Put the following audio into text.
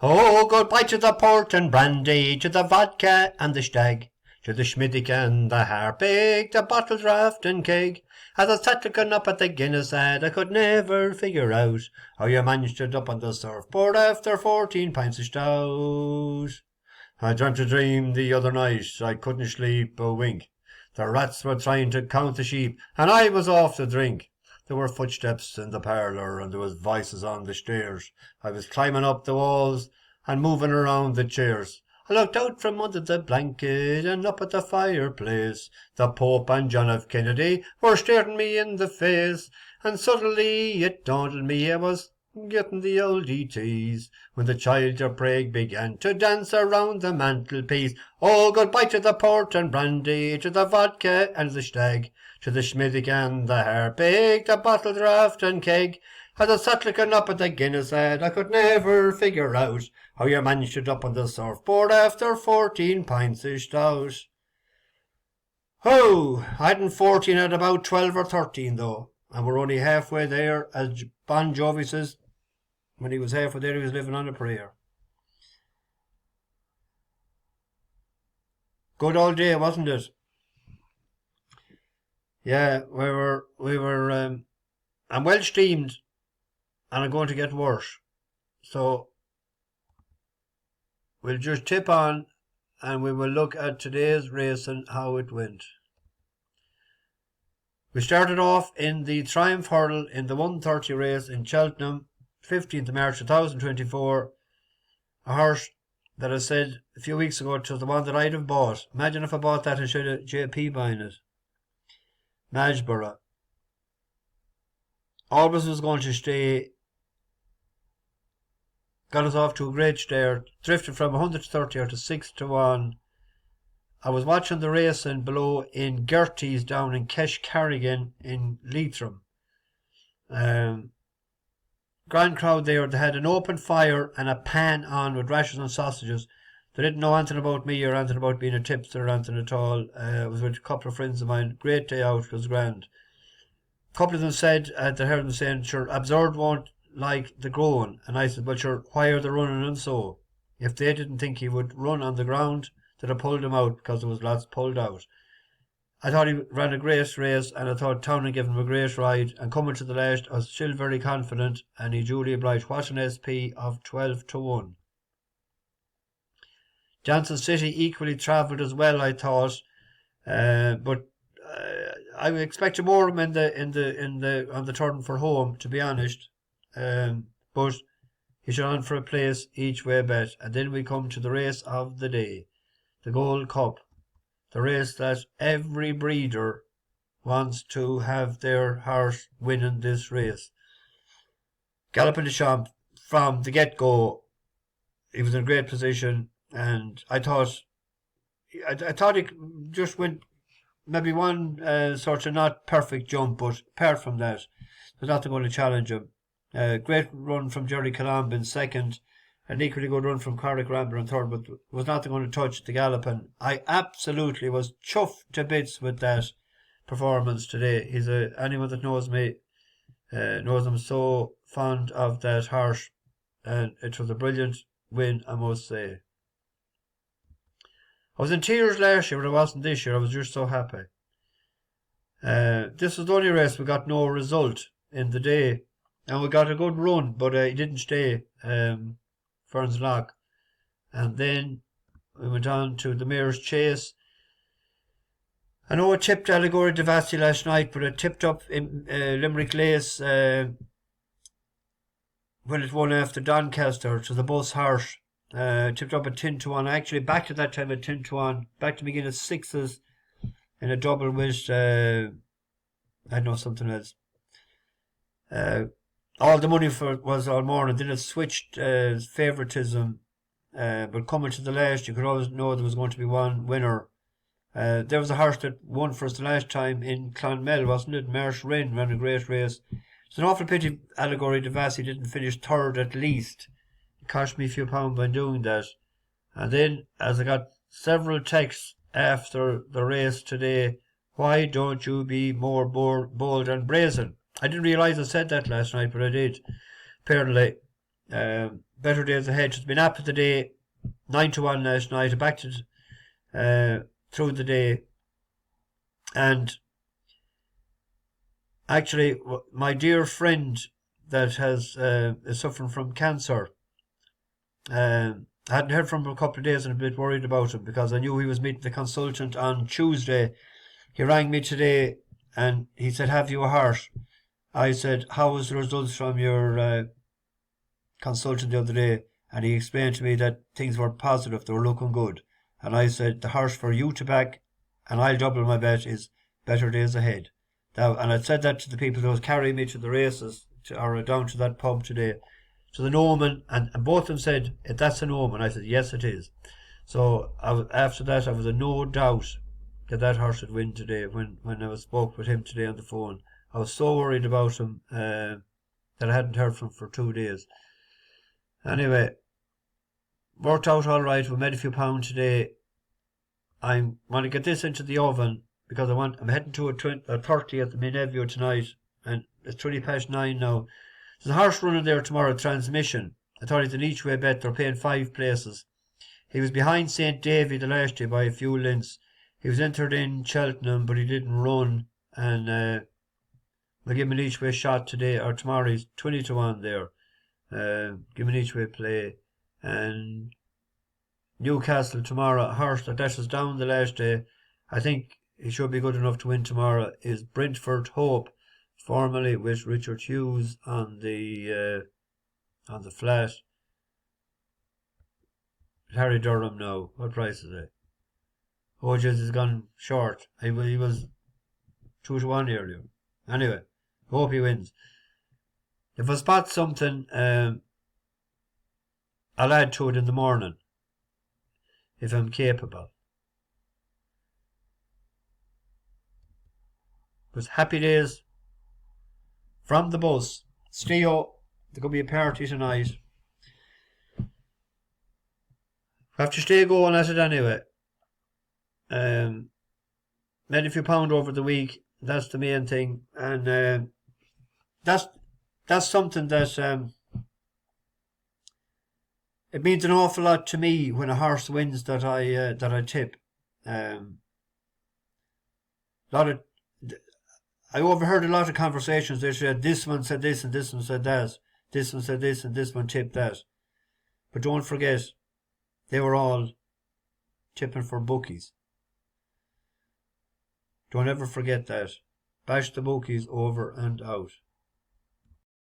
Oh, goodbye to the port and brandy, to the vodka and the stag, to the schmiddick and the harpig, the bottle draft and keg. As I sat looking up at the Guinness ad, I could never figure out how you managed it up on the surfboard after 14 pints of stout. I dreamt a dream the other night, I couldn't sleep a wink. The rats were trying to count the sheep, and I was off to drink. There were footsteps in the parlour, and there was voices on the stairs. I was climbing up the walls and moving around the chairs. I looked out from under the blanket and up at the fireplace. The Pope and John F. Kennedy were staring me in the face, and suddenly it dawned on me I was getting the old ETs when the child of Prague began to dance around the mantelpiece. Oh, goodbye to the port and brandy, to the vodka and the stag, to the schmiddick and the harpig, the bottle draft and keg. As I sat looking up at the Guinness ad, I could never figure out how you managed it up on the surfboard after 14 pints of stout. Oh, I hadn't 14 at about 12 or 13 though, and we're only halfway there, as Bon Jovi says. When he was halfway there, he was living on a prayer. Good old day, wasn't it? Yeah, I'm well steamed, and I'm going to get worse. So we'll just tip on, and we will look at today's race and how it went. We started off in the Triumph Hurdle in the 1:30 race in Cheltenham, 15th of March 2024. A horse that I said a few weeks ago it was the one that I'd have bought. Imagine if I bought that instead of JP buying it. Magsborough. Always was going to stay. Got us off to a great start. Drifted from 130 to 6 to 1. I was watching the racing below in Gerties down in Keshcarrigan in Leitrim. Grand crowd there. They had an open fire and a pan on with rashers and sausages. They didn't know anything about me or anything about being a tipster or anything at all. I was with a couple of friends of mine. Great day out. It was grand. A couple of them said, they heard them saying, sure, Absurd won't like the growing. And I said, well, sure, why are they running and so? If they didn't think he would run on the ground, they'd have pulled him out because there was lots pulled out. I thought he ran a great race, and I thought Townend gave him a great ride. And coming to the last, I was still very confident, and he duly obliged. What an SP of 12 to 1. Johnson City equally travelled as well, I thought, but I expected more of him on the turn for home, to be honest. But he should on for a place each way bet. And then we come to the race of the day, the Gold Cup, the race that every breeder wants to have their horse winning this race. Galloping the Champ from the get-go, he was in a great position, and I thought he just went maybe one sort of not perfect jump, but apart from that, there's nothing going to challenge him. Great run from Jerry Colomb in second, an equally good run from Carrick Rambler in third, but was nothing going to touch the galloping. I absolutely was chuffed to bits with that performance today. Anyone that knows me knows I'm so fond of that horse, and it was a brilliant win, I must say. I was in tears last year, but I wasn't this year. I was just so happy. This was the only race we got no result in the day, and we got a good run, but he didn't stay. Ferns Lock. And then we went on to the Mayor's Chase. I know I tipped Allegory Devassi last night, but I tipped up in Limerick Lace when it won after Doncaster to the bus horse. Tipped up at 10 to 1. I actually backed at that time at 10 to 1. Backed to begin at sixes in a double with I know something else. All the money for it was all morning. Then it switched favouritism. But coming to the last, you could always know there was going to be one winner. There was a horse that won for us the last time in Clonmel, wasn't it? Marsh Wren ran a great race. It's an awful pity Allegory Devassi didn't finish third at least. It cost me a few pounds by doing that. And then, as I got several texts after the race today, why don't you be more bold and brazen? I didn't realise I said that last night, but I did. Apparently, Better days ahead. It's been up to the day, 9-1 last night. Back to through the day, and actually, my dear friend that is suffering from cancer. I hadn't heard from him for a couple of days and I'm a bit worried about him because I knew he was meeting the consultant on Tuesday. He rang me today and he said, "Have you a heart?" I said, "How was the results from your consultant the other day?" And he explained to me that things were positive, they were looking good. And I said, "The heart for you to back, and I'll double my bet, is better days ahead." Now, and I said that to the people that was carrying me to the races, or down to that pub today, to the Norman, and both of them said, "That's a Norman." I said, "Yes, it is." So after that, I was in no doubt that horse would win today. When I spoke with him today on the phone, I was so worried about him that I hadn't heard from him for 2 days. Anyway, worked out all right. We made a few pounds today. I want to get this into the oven because I'm heading to a 30 at the Minevio tonight, and it's 9:20 now. There's a horse running there tomorrow, Transmission. I thought it's an each way bet. They're paying 5 places. He was behind St. Davy the last year by a few lengths. He was entered in Cheltenham, but he didn't run, and we'll give him an each way shot today or tomorrow. He's 20-1 there. Give him an each way play. And Newcastle tomorrow, a horse that was down the last day. I think he should be good enough to win tomorrow. Is Brentford Hope, formerly with Richard Hughes on the flat. Harry Durham now. What price is it? Oh, Jesus has gone short. He was 2-1 earlier. Anyway, hope he wins. If I spot something, I'll add to it in the morning, if I'm capable. It was happy days from the bus. Steo, there could be a party tonight. I have to stay going at it anyway. Made a few pound over the week. That's the main thing, and that's something that it means an awful lot to me when a horse wins that I tip. I overheard a lot of conversations. They said this one said this and this one said that. This one said this and this one tipped that. But don't forget, they were all tipping for bookies. Don't ever forget that. Bash the bookies over and out.